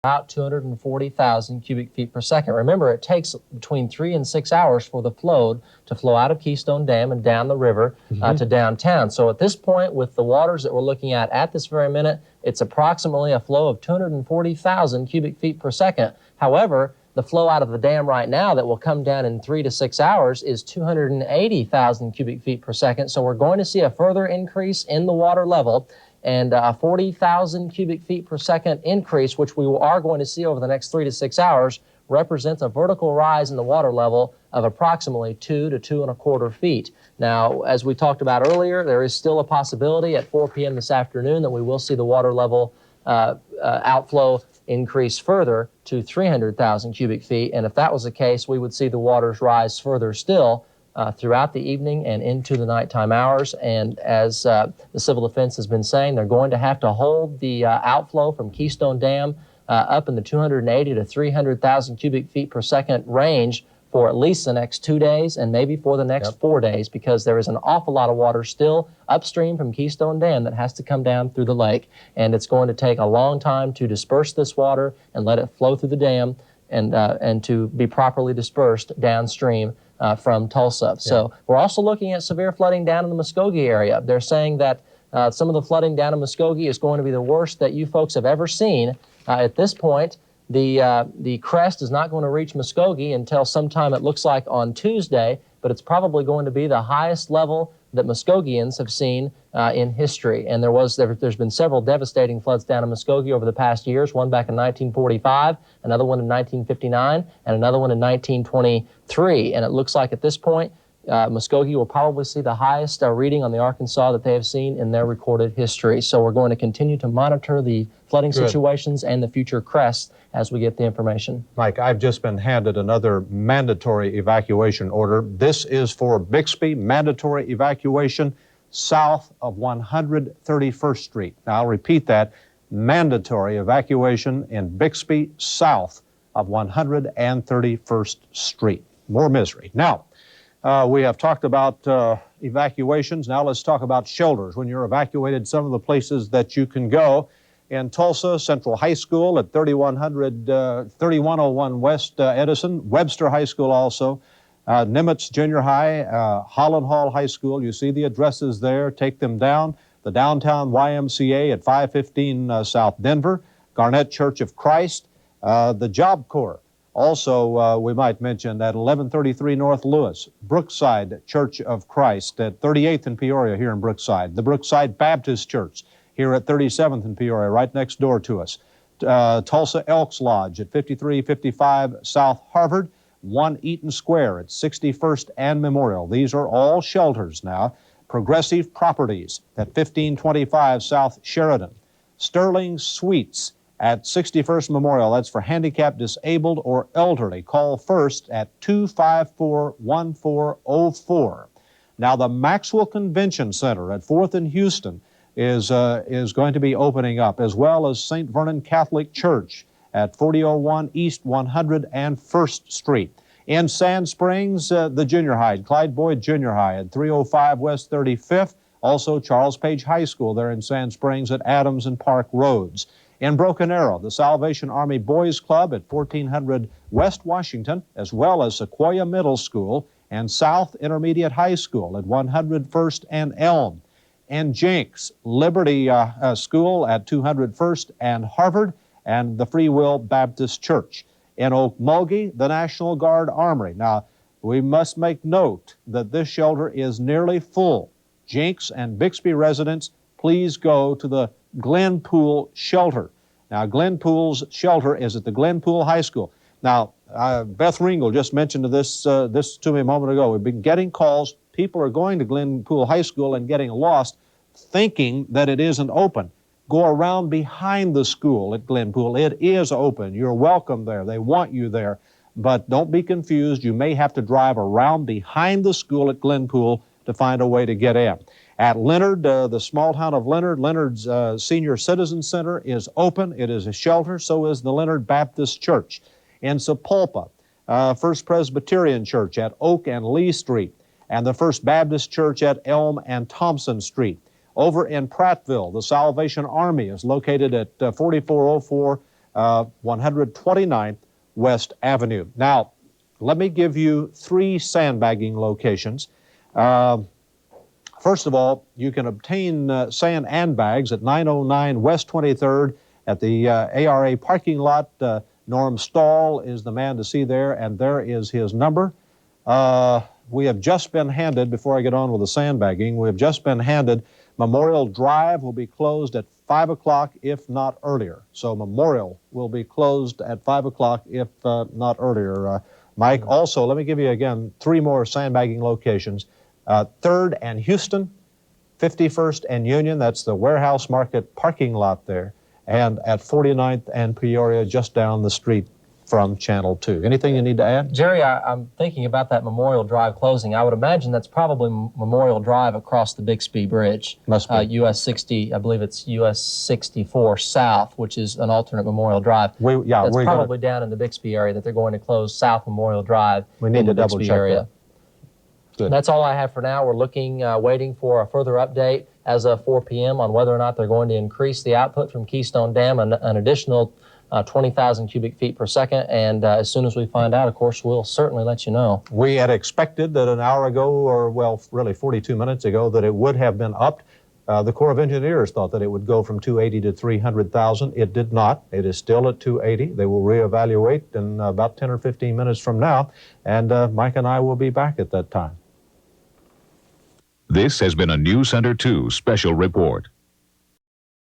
about 240,000 cubic feet per second. Remember, it takes between 3 and 6 hours for the flow to flow out of Keystone Dam and down the river to downtown. So at this point, with the waters that we're looking at this very minute, it's approximately a flow of 240,000 cubic feet per second. However, the flow out of the dam right now that will come down in 3 to 6 hours is 280,000 cubic feet per second. So we're going to see a further increase in the water level, and a 40,000 cubic feet per second increase, which we are going to see over the next 3 to 6 hours, represents a vertical rise in the water level of approximately 2 to 2¼ feet. Now, as we talked about earlier, there is still a possibility at 4 p.m. this afternoon that we will see the water level outflow increase further to 300,000 cubic feet. And if that was the case, we would see the waters rise further still throughout the evening and into the nighttime hours. And as the Civil Defense has been saying, they're going to have to hold the outflow from Keystone Dam up in the 280 to 300,000 cubic feet per second range for at least the next 2 days and maybe for the next 4 days, because there is an awful lot of water still upstream from Keystone Dam that has to come down through the lake. And it's going to take a long time to disperse this water and let it flow through the dam and to be properly dispersed downstream from Tulsa. So we're also looking at severe flooding down in the Muskogee area. They're saying that some of the flooding down in Muskogee is going to be the worst that you folks have ever seen. At this point, the crest is not going to reach Muskogee until sometime, it looks like, on Tuesday, but it's probably going to be the highest level that Muskogeans have seen in history. And there's been several devastating floods down in Muskogee over the past years, one back in 1945, another one in 1959, and another one in 1923. And it looks like at this point, Muskogee will probably see the highest reading on the Arkansas that they have seen in their recorded history. So we're going to continue to monitor the flooding situations and the future crests as we get the information. Mike, I've just been handed another mandatory evacuation order. This is for Bixby, mandatory evacuation south of 131st Street. Now, I'll repeat that, mandatory evacuation in Bixby south of 131st Street. More misery. Now, we have talked about evacuations. Now let's talk about shelters. When you're evacuated, some of the places that you can go. In Tulsa, Central High School at 3101 West Edison, Webster High School also, Nimitz Junior High, Holland Hall High School. You see the addresses there. Take them down. The downtown YMCA at 515 South Denver, Garnett Church of Christ, the Job Corps. Also, we might mention at 1133 North Lewis, Brookside Church of Christ at 38th and Peoria here in Brookside, the Brookside Baptist Church here at 37th and Peoria, right next door to us, Tulsa Elks Lodge at 5355 South Harvard, 1 Eaton Square at 61st and Memorial. These are all shelters now. Progressive Properties at 1525 South Sheridan, Sterling Suites at 61st Memorial. That's for handicapped, disabled, or elderly. Call first at 254-1404. Now, the Maxwell Convention Center at 4th and Houston is going to be opening up, as well as St. Vernon Catholic Church at 4001 East 101st Street. In Sand Springs, the junior high, Clyde Boyd Junior High at 305 West 35th. Also, Charles Page High School there in Sand Springs at Adams and Park Roads. In Broken Arrow, the Salvation Army Boys Club at 1400 West Washington, as well as Sequoia Middle School and South Intermediate High School at 101st and Elm. And Jenks Liberty School at 201st and Harvard, and the Free Will Baptist Church. In Okmulgee, the National Guard Armory. Now, we must make note that this shelter is nearly full. Jenks and Bixby residents, please go to the Glenpool Shelter. Now, Glenpool's shelter is at the Glenpool High School. Now, Beth Ringel just mentioned this to me a moment ago. We've been getting calls. People are going to Glenpool High School and getting lost, thinking that it isn't open. Go around behind the school at Glenpool. It is open. You're welcome there. They want you there. But don't be confused. You may have to drive around behind the school at Glenpool to find a way to get in. At Leonard, the small town of Leonard, Leonard's Senior Citizen Center is open. It is a shelter. So is the Leonard Baptist Church. In Sapulpa, First Presbyterian Church at Oak and Lee Street, and the First Baptist Church at Elm and Thompson Street. Over in Prattville, the Salvation Army is located at 4404 129th West Avenue. Now, let me give you 3 sandbagging locations. First of all, you can obtain sand and bags at 909 West 23rd at the ARA parking lot. Norm Stahl is the man to see there, and there is his number. We have just been handed, before I get on with the sandbagging, we have just been handed Memorial Drive will be closed at 5 o'clock, if not earlier. So Memorial will be closed at 5 o'clock, if not earlier. Mike, also, let me give you again 3 more sandbagging locations. 3rd and Houston, 51st and Union, that's the Warehouse Market parking lot there, and at 49th and Peoria, just down the street from Channel 2. Anything you need to add? Jerry, I'm thinking about that Memorial Drive closing. I would imagine that's probably Memorial Drive across the Bixby Bridge. Must be. US 60, I believe it's US 64 South, which is an alternate Memorial Drive. That's probably down in the Bixby area that they're going to close South Memorial Drive. We need to double check that. Good. That's all I have for now. We're looking, waiting for a further update as of 4 p.m. on whether or not they're going to increase the output from Keystone Dam an additional 20,000 cubic feet per second. And as soon as we find out, of course, we'll certainly let you know. We had expected that an hour ago, or well, really 42 minutes ago, that it would have been upped. The Corps of Engineers thought that it would go from 280 to 300,000. It did not. It is still at 280. They will reevaluate in about 10 or 15 minutes from now, and Mike and I will be back at that time. This has been a Newscenter 2 special report.